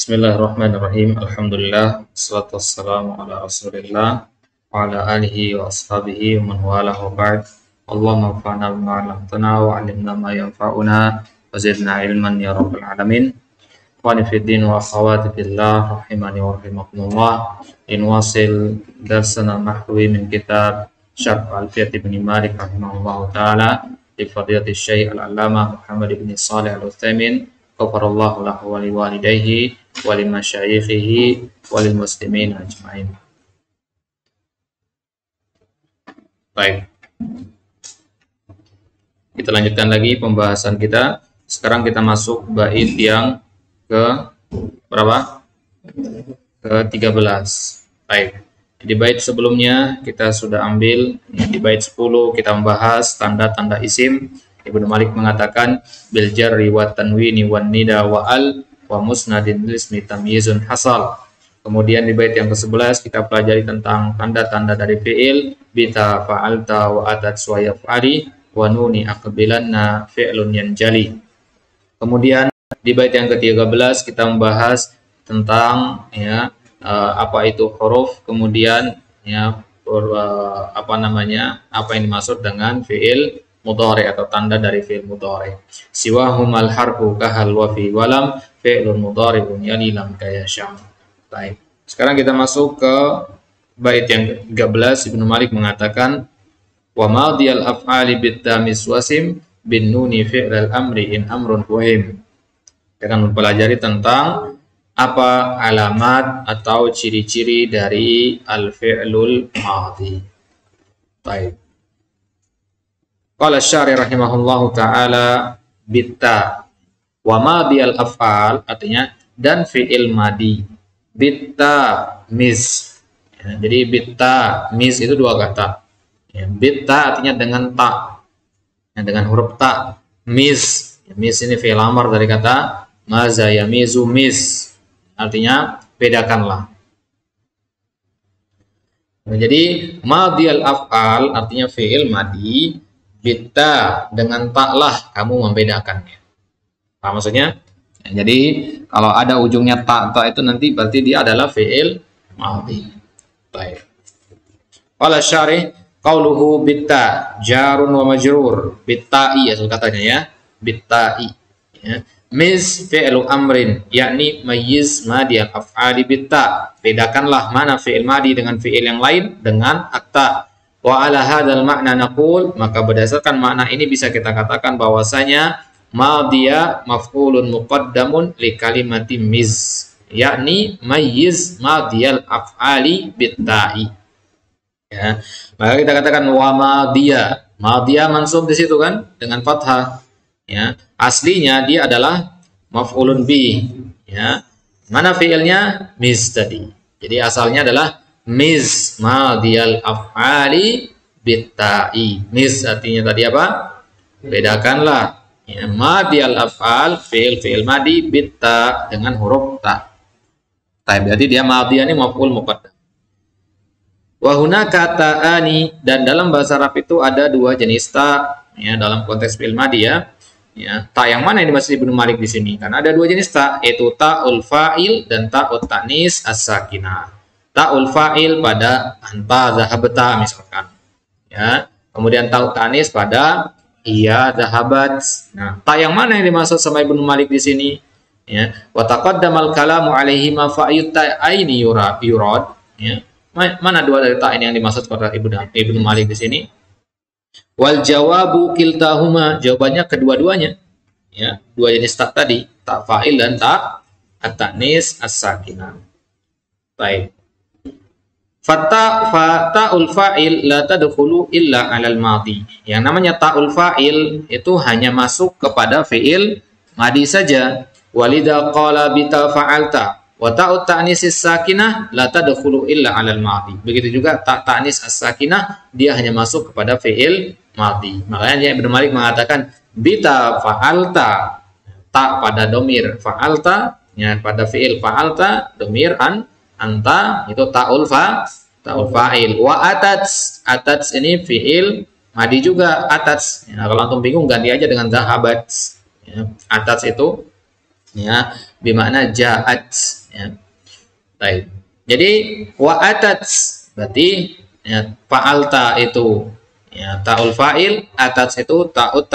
Bismillahirrahmanirrahim. Alhamdulillah. Wassalatu wassalamu ala Rasulillah wa ala alihi wa ashabihi wa man wala wa ba'd. Allahumma anfa'na bima 'allamtana wa 'allimna ma yanfa'una wa zidna ilman ya rabbal alamin. Ikhwani fid din wa akhawati fillah rahimani wa rahimakumullah. In wasil darsana mahwi min kitab Syarh Alfiyat Ibn Malik rahimahullah ta'ala di fadilati Syekh Al-Allamah Muhammad ibn Shalih Al-Utsaimin ghafarallahu lahu wa liwalidayhi wa limasyayikhihi wa lil muslimin ajma'in. Baik. Kita lanjutkan lagi pembahasan kita. Sekarang kita masuk bait yang ke berapa? Ke-13. Baik. Di bait sebelumnya kita sudah ambil, di bait 10 kita membahas tanda-tanda isim. Ibnu Malik mengatakan bil jarri wa tanwini wan nida wa al wa musnadin lismi tamyizun hasal. Kemudian di bait yang ke-11 kita pelajari tentang tanda-tanda dari fi'il bita fa'alta wa atat wa yaf'ali wa nuni aqbilanna fi'lun yanjali. Kemudian di bait yang ke-13 kita membahas tentang apa itu huruf, kemudian apa yang dimaksud dengan fi'il mudhari atau tanda dari fi'il mudhari. Siwahumal harfu kahal wa fi walam fi'lun mudhari'un yali lam kaya syam. Baik. Sekarang kita masuk ke bait yang ke-13. Ibnu Malik mengatakan wa madiyal af'ali bit tamis wasim bin nuni fi'lal amri in amrun fuhim. Kita akan mempelajari tentang apa alamat atau ciri-ciri dari al-fi'lul madhi. Baik. Qala syarih rahimahullahu ta'ala bitta wa madiyal af'al, artinya dan fi'il madi bitta mis. Jadi bitta mis itu dua kata. Bitta artinya dengan ta, dengan huruf ta. Mis, mis ini fi'il amar dari kata maza yamizu mis, artinya bedakanlah. Jadi madiyal af'al artinya fi'il madi, bitta dengan taklah kamu membedakannya. Apa maksudnya? Jadi kalau ada ujungnya ta itu nanti berarti dia adalah fi'il madhi. Baik. Qala syarih qauluhu bitta jarun wa majrur, bitta'i asal katanya ya, bitta'i. Ya. Mis fi'lu amrin, yakni mayyiz madiyal af'ali bitta. Bedakanlah mana fi'il madi dengan fi'il yang lain dengan akta. Wa ala hadzal makna naqul, maka berdasarkan makna ini bisa kita katakan bahwasanya madhiya maf'ulun muqaddamun li kalimati miz, yakni mayyiz madhiyal af'ali bitta'i. Ya, maka kita katakan wa madhiya. Madhiya mansub di situ kan dengan fathah. Ya, aslinya dia adalah maf'ulun bi. Ya. Mana fi'ilnya? Miz tadi. Jadi asalnya adalah miz madiyal af'ali bitta'i. Miz artinya tadi apa? Bedakanlah. Ya, madiyal af'al fi'il madi bitta dengan huruf ta. Berarti dia madiyah ini maf'ul muqaddam. Wa hunaka ta'ani, dan dalam bahasa Arab itu ada dua jenis ta, ya, dalam konteks fi'il madi ya. Ya, ta yang mana yang dimaksud Ibnu Malik di sini? Karena ada dua jenis ta, yaitu ta'ul fa'il dan ta'ut ta'nis as-sakinah. Ta'ul fa'il pada anta zahabta misalkan. Ya. Kemudian ta'ut ta'nis pada iya zahabat. Nah, ta yang mana yang dimaksud sama Ibnu Malik di sini? Ya. Wa taqaddamal kalamu alaihi ma fa'yut ta'aini yurad. Ya. Mana dua dari ta ini yang dimaksud kata Ibnu Malik di sini? Wal jawabu kiltahuma, jawabannya kedua-duanya. Ya, dua jenis ta tadi, ta fa'il dan ta at-ta'nis as-sakinah. Baik. Ta'ul fa'il la tadkhulu illa 'alal madhi. Yang namanya ta'ul fa'il itu hanya masuk kepada fi'il madi saja. Walidha qala bita fa'alta. Wa ta'ut ta'nis as-sakinah la tadkhulu illa 'alal madhi. Begitu juga ta ta'nis as-sakinah dia hanya masuk kepada fi'il madhi. Makanya Ibnu Malik mengatakan bita fa'alta, ta pada domir fa'alta, ya, pada fi'il fa'alta domir anta itu ta'ul fa'il. Wa atats ini fi'il madi juga atats. Ya, kalau antum bingung ganti aja dengan zahabat. Ya, atats itu ya, bimakna ja'at, ya. Baik. Jadi wa atat berarti ya, fa'alta itu ya ta'ul fa'il, atat itu ta'ut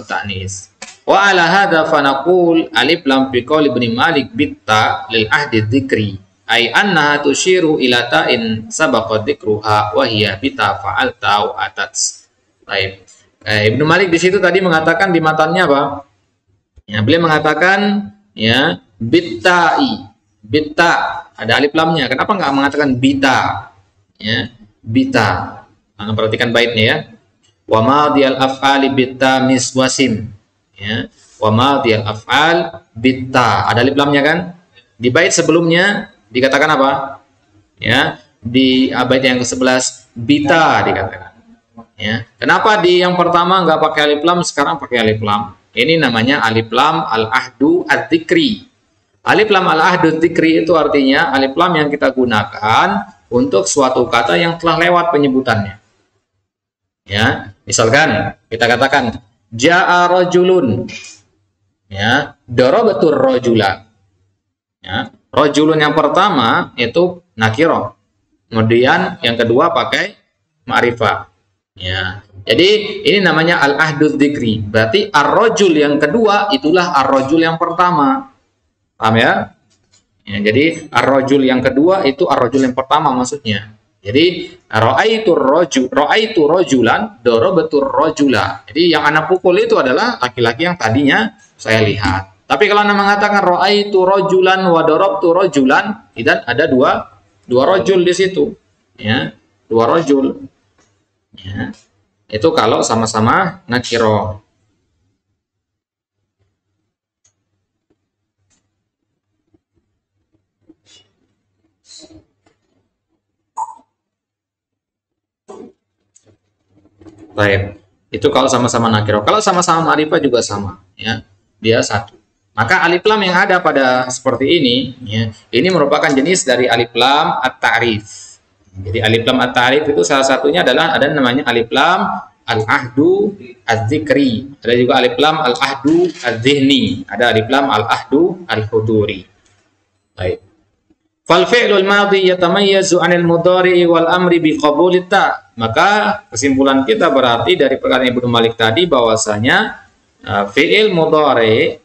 ta'nis. Wa ala hadza fa naqul alif lam fi qauli Ibnu Malik bitta lil ahdi dzikri ay annaha tushiru ila ta'in sabaqa dzikruha wa hiya bitta fa'alta wa atat. Baik. Ibnu Malik di situ tadi mengatakan di matannya apa? Ya, beliau mengatakan ya bitta'i. Bita ada alif lamnya. Kenapa nggak mengatakan bita? Ya, bita. Nah, perhatikan baitnya ya. Wa madiyal af'ali bita miswasim. Ya, wa madiyal af'al bita. Ada alif lamnya kan? Di bait sebelumnya dikatakan apa? Ya, di bait yang ke-11 bita dikatakan. Ya. Kenapa di yang pertama nggak pakai alif lam, sekarang pakai alif lam? Ini namanya alif lam al-ahdu adzikri. Alif lam al-ahdu dzikri itu artinya alif lam yang kita gunakan untuk suatu kata yang telah lewat penyebutannya. Ya, misalkan kita katakan ja'a rajulun. Ya, darabatur rajula. Ya, rajulun yang pertama itu nakirah. Kemudian yang kedua pakai ma'rifah. Ya. Jadi ini namanya al-ahdu dzikri. Berarti ar-rajul yang kedua itulah ar-rajul yang pertama. Paham ya? Ya, jadi ar-rajul yang kedua itu ar-rajul yang pertama maksudnya. Jadi ra'aitu rajulan darabatur rajula. Jadi yang anak pukul itu adalah laki-laki yang tadinya saya lihat. Tapi kalau Anda mengatakan ra'aitu rajulan wa darabtu rajulan, tidak ada dua rajul di situ. Ya, dua rajul. Ya. Itu kalau sama-sama nakirah. Baik, itu kalau sama-sama nakiro. Kalau sama-sama ma'rifah juga sama, ya, dia satu. Maka alif lam yang ada pada seperti ini, ya, ini merupakan jenis dari alif lam at-ta'rif. Jadi alif lam at-ta'rif itu salah satunya adalah ada namanya alif lam al-ahdu az-zikri. Ada juga alif lam al-ahdu az-zihni. Ada alif lam al-ahdu al-huduri. Baik. Fal fi'lul madhi yatamayyazu 'anil mudhari'i wal amri bi qabuli ta. Maka kesimpulan kita berarti dari perkataan Ibnu Malik tadi bahwasanya fi'il mudhari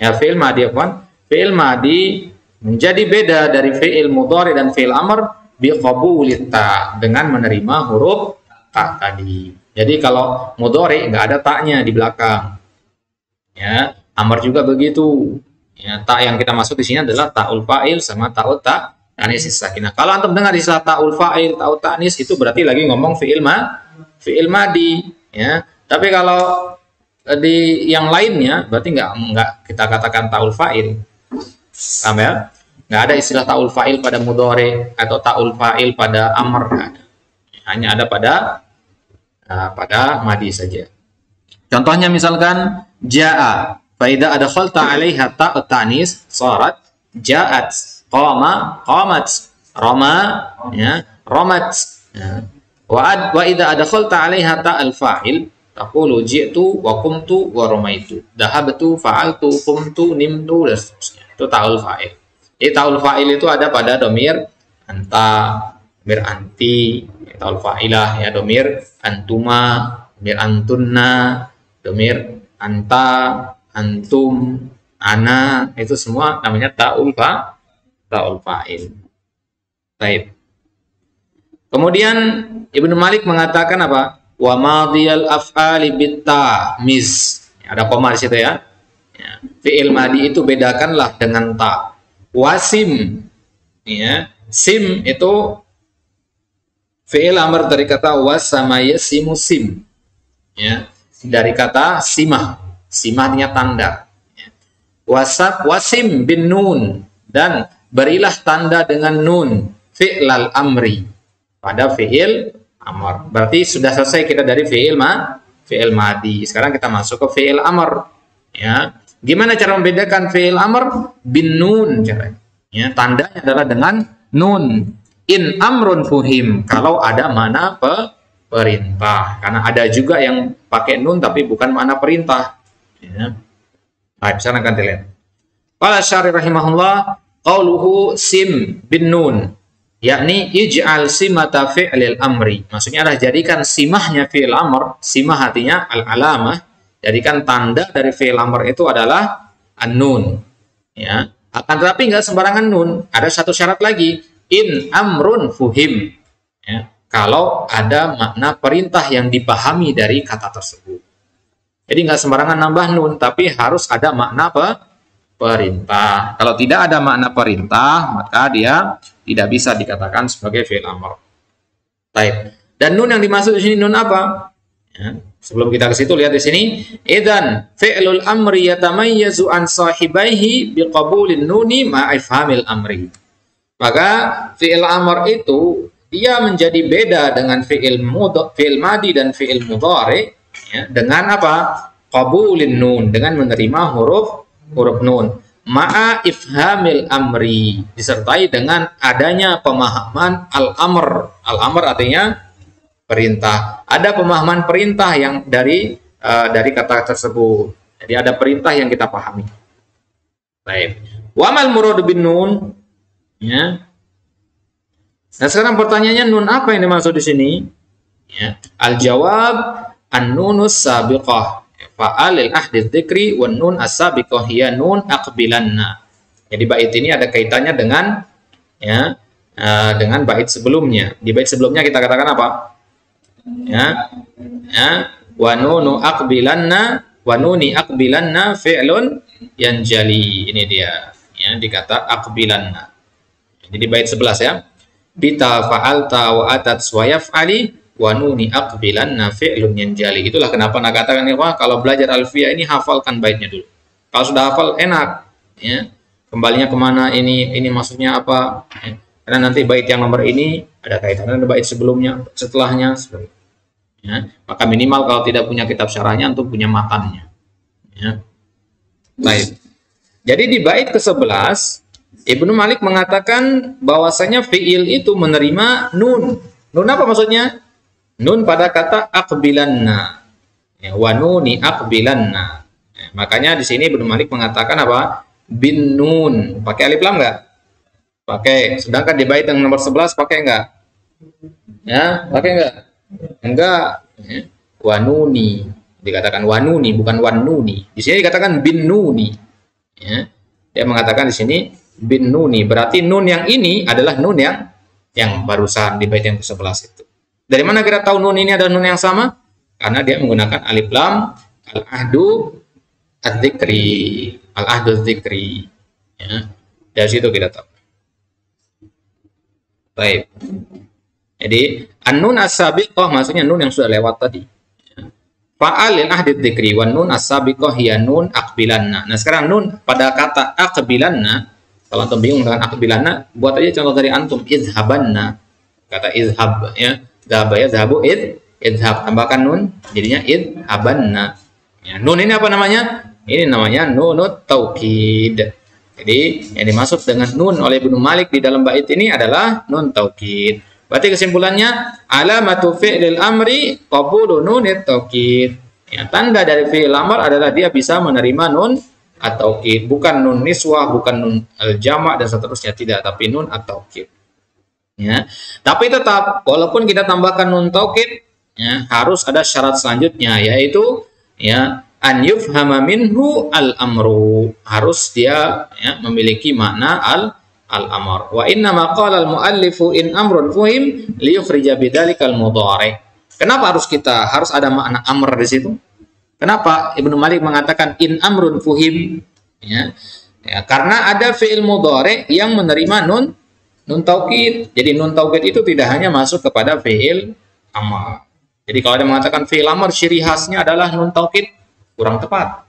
fi'il madhi menjadi beda dari fi'il mudhari dan fi'il amr bi qabuli ta, dengan menerima huruf ta tadi. Jadi kalau mudhari nggak ada ta'nya di belakang. Ya, amr juga begitu. Ya, ta yang kita masuk di sini adalah ta'ul fa'il sama ta'ut ta'nis sakinah. Kalau antum dengar istilah ta'ul fa'il, ta'ut ta'nis itu berarti lagi ngomong fi'il madi, ya. Tapi kalau di yang lainnya berarti enggak kita katakan ta'ul fa'il. Paham ya? Enggak ada istilah ta'ul fa'il pada mudhari atau ta'ul fa'il pada amr. Hanya ada pada madi saja. Contohnya misalkan ja'a. Faida adkhalta 'alaiha ta'ut ta'nis sarat ja'at, qama qamat, rama ya ramat, ya. Wa idza adkhalta 'alaiha ta'al fa'il taqulu ji'tu wa qumtu wa ramaitu, dhahabtu fa'altu qumtu nimtu, dan seterusnya. Itu ta'ul fa'il. Jadi ta'ul fa'il itu ada pada domir anta, domir anti, ta'ul fa'ilah ya, domir antuma, domir antunna, domir anta, antum, ana, itu semua namanya ta'ul fa'il. Baik. Kemudian Ibnu Malik mengatakan apa? Wa madiyal af'ali bitta miz. Ada koma di situ ya. Ya. Fi'il madi itu bedakanlah dengan ta. Wasim. Ya. Sim itu fi'il amr dari kata was sama yasimu sim. Ya. Dari kata simah. Simah artinya tanda. Wasim bin nun, dan berilah tanda dengan nun fi'lal amri pada fi'il amr. Berarti sudah selesai kita dari fi'il madi. Sekarang kita masuk ke fi'il amr. Ya, gimana cara membedakan fi'il amr? Bin nun caranya. Ya, tandanya adalah dengan nun. In amrun fuhim, kalau ada mana perintah. Karena ada juga yang pakai nun tapi bukan makna perintah. Ya. Baik, sekarang akan dilihat. Qala Syarih rahimahullah, qauluhu sim bin nun, yakni ij'al simata fi'lil amri. Maksudnya adalah jadikan simahnya fi'il amr, simah artinya al-alamah, jadikan tanda dari fi'il amr itu adalah an-nun. Ya, akan tetapi enggak sembarangan nun. Ada satu syarat lagi, in amrun fuhim. Ya, kalau ada makna perintah yang dipahami dari kata tersebut. Jadi enggak sembarangan nambah nun, tapi harus ada makna perintah. Kalau tidak ada makna perintah, maka dia tidak bisa dikatakan sebagai fi'il amr. Baik. Dan nun yang dimaksud di sini nun apa? Ya. Sebelum kita ke situ, lihat di sini, idzan fi'lul amri yatamayyazu an sahibaihi biqabulin nuni ma'a ifhamil amri. Maka fi'il amr itu dia menjadi beda dengan fi'il madi dan fi'il mudhari, ya, dengan apa? Qabulin nun, dengan menerima huruf nun. Ma'a ifhamil amri, disertai dengan adanya pemahaman al-amr. Al-amr artinya perintah. Ada pemahaman perintah yang dari kata tersebut. Jadi ada perintah yang kita pahami. Baik. Wa mal murad bin nun? Ya. Nah, sekarang pertanyaannya, nun apa yang dimaksud di sini? Ya. Al-jawab an-nunus sabiqah. Fa'alil ahdi dzikri wan nun as-sabiqah hiya nun aqbilanna. Jadi bait ini ada kaitannya dengan dengan bait sebelumnya. Di bait sebelumnya kita katakan apa? Wa nunu aqbilanna wa nuni aqbilanna fi'lun yanjali. Ini dia, ya, dikata aqbilanna. Jadi bait 11 ya. Bita fa'alta wa atat wa yaf'ali wa nuni aqbilanna fi'lun yanjali. Itulah kenapa nak katakan, wah, kalau belajar alfiyah ini hafalkan baitnya dulu. Kalau sudah hafal enak, ya. Kembalinya kemana ini maksudnya apa? Ya. Karena nanti bait yang nomor ini ada kaitannya dengan bait sebelumnya, setelahnya, ya. Maka minimal kalau tidak punya kitab syarahnya untuk punya matannya. Ya. Baik. Jadi di bait ke-11 Ibnu Malik mengatakan bahwasanya fiil itu menerima nun. Nun apa maksudnya? Nun pada kata aqbilanna. Ya, wa nuni aqbilanna. Ya, makanya di sini Ibnu Malik mengatakan apa? Bin nun. Pakai alif lam enggak? Pakai. Sedangkan di bait yang nomor 11 pakai enggak? Ya, pakai enggak? Enggak. Ya. Wanuni. Dikatakan wanuni, bukan wanuni. Di sini dikatakan bin nuni. Ya. Dia mengatakan di sini bin nuni. Berarti nun yang ini adalah nun yang barusan di bait yang ke-11 itu. Dari mana kita tahu nun ini adalah nun yang sama? Karena dia menggunakan alif lam al-ahdu adzikri. Al-ahdu adzikri. Ya. Dari situ kita tahu. Baik. Jadi an-nun as-sabiqah maksudnya nun yang sudah lewat tadi. Fa'alil ahdi dzikri wan nun as-sabiqah hiya nun aqbilanna. Nah, sekarang nun pada kata aqbilanna, kalau antum bingung dengan aqbilanna, buat aja contoh dari antum, izhabanna. Kata izhab, ya. Dzahaba ya zahabu izhab, tambahkan nun jadinya izhabanna. Ya, nun ini apa namanya? Ini namanya nunut taukid. Jadi yang dimaksud dengan nun oleh Ibnu Malik di dalam bait ini adalah nun taukid. Berarti kesimpulannya, alamatu fi'lil amri qabulu nunit taukid. Ya, tanda dari fi'il amr adalah dia bisa menerima nun at-taukid, bukan nun niswah, bukan nun al-jama' dan seterusnya, tidak, tapi nun at-taukid. Ya. Tapi tetap walaupun kita tambahkan nun taukid, ya, harus ada syarat selanjutnya, yaitu ya an yufhama minhu al-amru. Harus dia, ya, memiliki makna al-amr. Wa inna ma qala al-muallifu in amrun fuhim li yukhrija bidzalikal mudhari. Kenapa harus ada makna amr di situ? Kenapa Ibnu Malik mengatakan in amrun fuhim? Ya. Ya, karena ada fi'il mudhari yang menerima nun taukid. Jadi nun taukid itu tidak hanya masuk kepada fi'il amr. Jadi kalau ada mengatakan fi'il amr ciri khasnya adalah nun taukid, kurang tepat.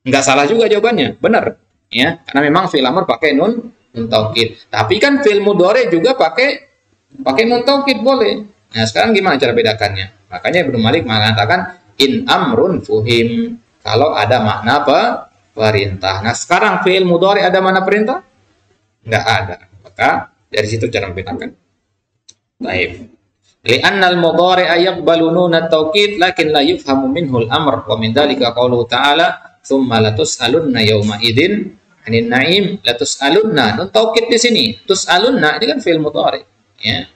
Enggak salah juga jawabannya, benar. Ya, karena memang fi'il amr pakai nun taukid. Tapi kan fi'il mudhari juga pakai nun taukid boleh. Nah, sekarang gimana cara bedakannya? Makanya Ibnu Malik mengatakan in amrun fuhim, kalau ada makna perintah. Nah, sekarang fi'il mudhari ada makna perintah? Enggak ada. Maka dari situ cara membedakan. Baik. Li'anna al-mudhari yaqbalu nun at-taukid lakin la yufhamu minhu al-amr wa min dzalika qauluhu ta'ala tsumma latus'alunna yawma idzin anin naim la tus'alunna. Nun taukid di sini. Tus'alunna ini kan fi'il mudhari, ya.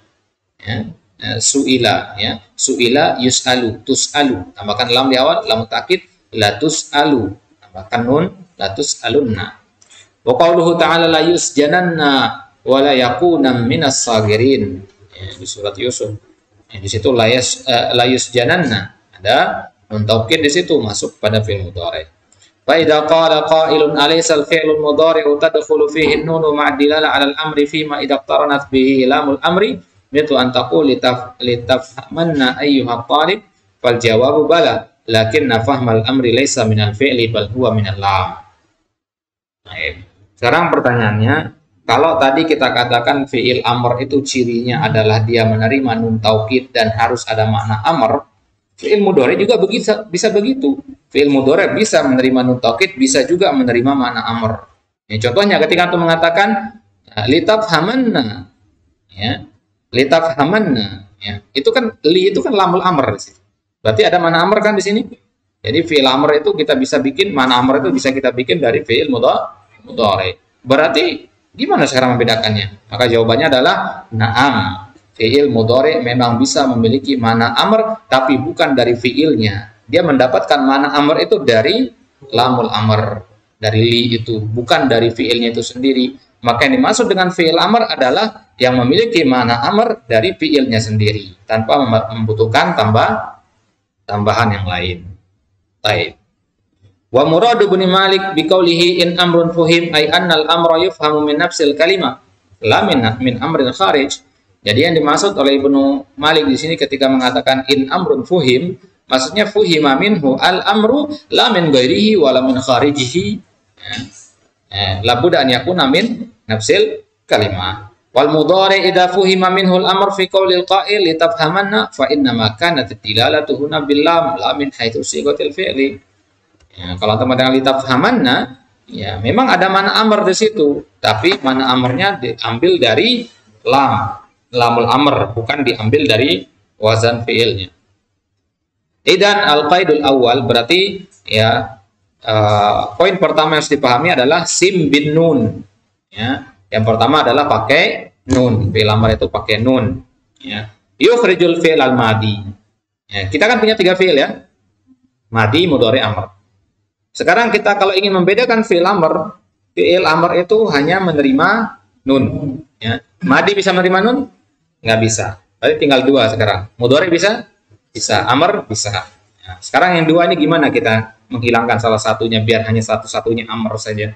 Ya. Su'ila, ya. Su'ila yus'alu, tus'alu. Tambahkan lam di awal, lam taukid, la tus'alu. Tambahkan nun, la tus'alunna. Wa qauluhu ta'ala la yusjananna wa la yakuna minas sagirin. Ya, di surat Yusuf. Ya, di situ la yusjananna. Ada nun taukid di situ masuk pada fi'il mudhari. Fa idza qala qailun alaysa al-fi'lu al-mudhari'u tadkhulu fihi an-nun ma'a dilala 'ala al-amri fima idza iqtaranat bihi lamul amri mitu an taqul litafhamanna ayyuha talib fal jawabu bala lakinna fahmal amri laysa minal fi'li bal huwa minal lam. Sekarang pertanyaannya, kalau tadi kita katakan fi'il amr itu cirinya adalah dia menerima nun taukid dan harus ada makna amr, fi'il mudhari juga bisa begitu. Fi'il mudhari bisa menerima nun taukid, bisa juga menerima makna amr. Ya, contohnya ketika antum mengatakan litafhamanna, ya, litafhamanna, ya, itu kan li itu kan lamul amr di situ. Berarti ada makna amr kan di sini. Jadi fi'il amr itu kita bisa bikin, makna amr itu bisa kita bikin dari fi'il mudhari. Berarti gimana cara membedakannya? Maka jawabannya adalah na'am. Fi'il mudhari memang bisa memiliki makna amr, tapi bukan dari fi'ilnya. Dia mendapatkan makna amr itu dari lamul amr, dari li itu, bukan dari fi'ilnya itu sendiri. Maka yang dimaksud dengan fi'il amr adalah yang memiliki makna amr dari fi'ilnya sendiri, tanpa membutuhkan tambahan yang lain. Baik. Wa muradu Ibnu Malik biqaulihi in amrun fuhim ay annal amra yufhamu min nafsil kalimah la min amrin kharij. Jadi yang dimaksud oleh Ibnu Malik di sini ketika mengatakan in amrun fuhim, maksudnya fuhima minhu al amru la min ghairihi wa la min kharijihi. La budda an yakuna min nafsil kalimah. Wal mudhari idza fuhima minhu al amr fi qaulil qa'il litafhamanna fa inna ma kanat dilalatu huna bil lam la min haitsu sigatil fi'li. Ya, kalau teman-teman litafhamanna, ya memang ada mana amr di situ, tapi mana amrnya diambil dari lamul amr, bukan diambil dari wazan fiilnya. Idan al-qaidul awal berarti ya poin pertama yang harus dipahami adalah sim bin nun. Ya, yang pertama adalah pakai nun, fiil amr itu pakai nun. Ya, yukhrijul fi'l al-madi. Ya, kita kan punya 3 fiil ya, madi, mudhari, amr. Sekarang kita kalau ingin membedakan fi'il amr itu hanya menerima nun. Ya. Madi bisa menerima nun? Nggak bisa. Berarti tinggal 2 sekarang. Mudhari bisa? Bisa. Amr bisa. Ya. Sekarang yang 2 ini gimana kita menghilangkan salah satunya biar hanya satu-satunya amr saja?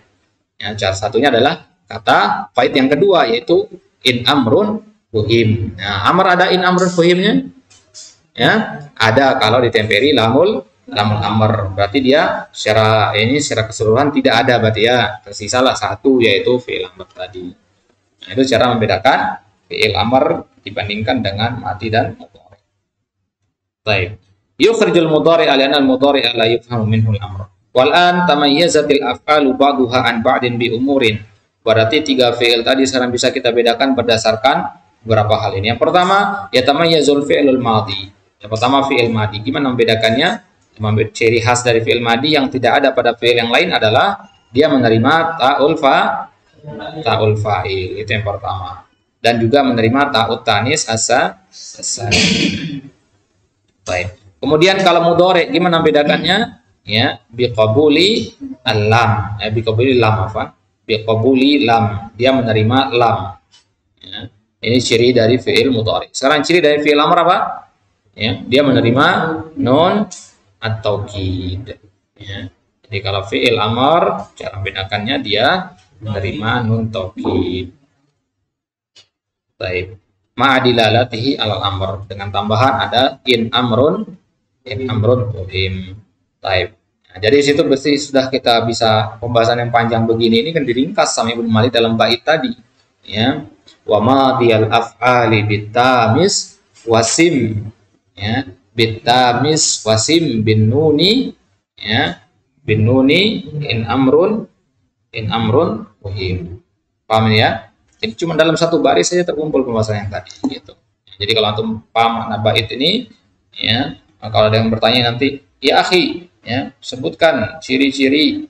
Ya, cara satunya adalah kata faid yang kedua yaitu in amrun fuhim. Nah, amr ada in amrun fuhimnya? Ya, ada kalau ditemperi lamul amr, berarti dia secara keseluruhan tidak ada, berarti ya tersisalah satu yaitu fi'il amr tadi. Nah, itu cara membedakan fi'il amr dibandingkan dengan madi dan mudhari. Baik. Yukhrijul mudhari ala al-mudhari la yufhamu minhu al-amr. Wal an tamayyazatil af'alu ba'daha an ba'din bi umurin. Berarti 3 fi'il tadi sekarang bisa kita bedakan berdasarkan beberapa hal ini. Yang pertama, yatamayyazul fi'lul madhi. Yang pertama fi'il madi. Gimana membedakannya? Ciri khas dari fi'il madi yang tidak ada pada fi'il yang lain adalah dia menerima ta'ul fa'il, itu yang pertama, dan juga menerima ta'ut tanis baik. Kemudian kalau mudhari gimana membedakannya? Ya, biqabuli al-lam, biqabuli lam, biqabuli lam, dia menerima lam. Ya, ini ciri dari fi'il mudhari. Sekarang ciri dari fi'il amr apa? Ya, dia menerima nun at-taukid. Ya. Jadi kalau fi'il amr, cara membedakannya dia menerima nun taukid. Baik. Ma'adilalatihi alal amr, dengan tambahan ada in amrun fuhim. Baik. Nah, jadi situ berarti sudah kita bisa pembahasan yang panjang begini ini kan diringkas sama Ibnu Malik dalam bait tadi. Ya. Wa madiyal af'ali bitamis wasim. Ya. Bitamis wasim bin nuni, ya, bin nuni in amrun fuhim. Paham ya? Ini cuma dalam satu baris saja terkumpul pembahasan yang tadi gitu. Jadi kalau antum paham makna bait ini, ya, kalau ada yang bertanya nanti, ya akhi, ya, sebutkan ciri-ciri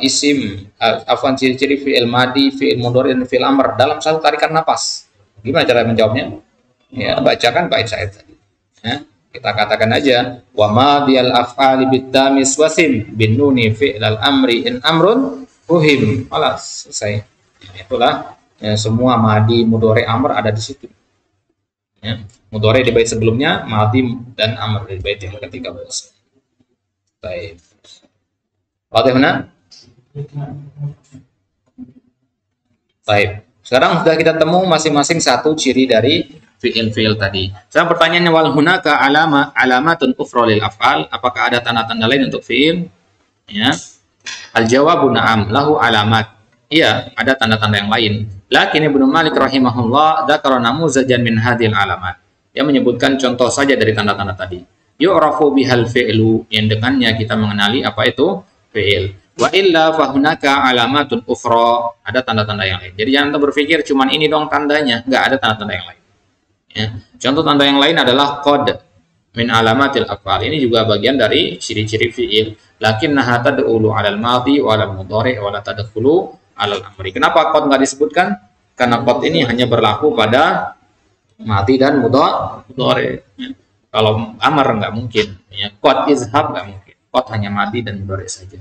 isim, afwan, ciri-ciri fi'il madi, fi'il mudhari dan fi'il amr dalam satu tarikan napas. Gimana cara menjawabnya? Ya, bacakan bait saya tadi. Ya, kita katakan aja wa madiyal af'ali bitamis wasim bin nuni fi'lal amri in amrun uhim. Alas, selesai. Ya, itulah ya, semua madi, mudhari, amr ada di situ. Ya, mudhari di bait sebelumnya, madi dan amr di bait yang ke-13. Baik. Bagaimana? Baik. Sekarang sudah kita temu masing-masing satu ciri dari fi'il tadi. Sekarang pertanyaannya wal hunaka alamatun ukhra lil af'al, apakah ada tanda-tanda lain untuk fi'il? Ya. Al jawabu na'am, lahu alamat. Iya, ada tanda-tanda yang lain. Lakin Ibnu Malik rahimahullah dzakara namuzajan min hadhil alamat. Dia menyebutkan contoh saja dari tanda-tanda tadi. Yu'rafu bihal fi'lu, yang dengannya kita mengenali apa itu fi'il. Wa illa fahunaka alamatun ukhra, ada tanda-tanda yang lain. Jadi jangan berpikir cuman ini dong tandanya, enggak, ada tanda-tanda yang lain. Ya. Contoh tanda yang lain adalah qad min alamatil af'al. Ini juga bagian dari ciri-ciri fi'il. Lakinnaha tad'ulu 'alal madhi wa 'alal mudhari' wa la tadkhulu 'alal amri. Kenapa qad enggak disebutkan? Karena qad ini hanya berlaku pada madhi dan mudhari'. Ya. Kalau amar enggak mungkin. Ya, qad izhab enggak mungkin. Qad hanya madhi dan mudhari' saja.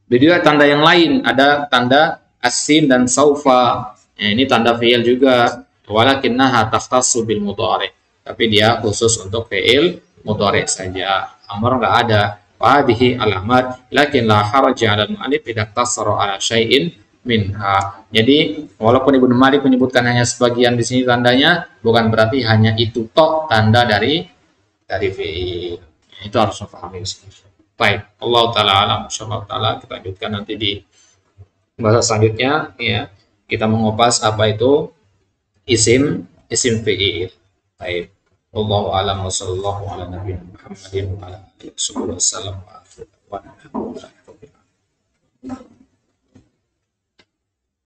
Beda tanda yang lain, ada tanda asin dan saufa. Ya, ini tanda fi'il juga. Walakinnaha takhtassu bil mudhari'. Tapi dia khusus untuk fi'il mudhari' saja. Amr enggak ada. Hadhihi alamat, lakin la haraja 'ala al-mu'allif idza ikhtasara 'ala syai'in minha. Jadi, walaupun Ibnu Malik menyebutkan hanya sebagian di sini tandanya, bukan berarti hanya itu tok tanda dari fi'il. Itu harus dipahami. Baik, Allah Ta'ala alam, insyaallah Ta'ala kita lanjutkan nanti di bahasa selanjutnya, ya. Kita mengupas apa itu isim fi'il. Baik, Allahu a'lam wa sallallahu ala nabiyina Muhammadin wa ala alihi wasallam.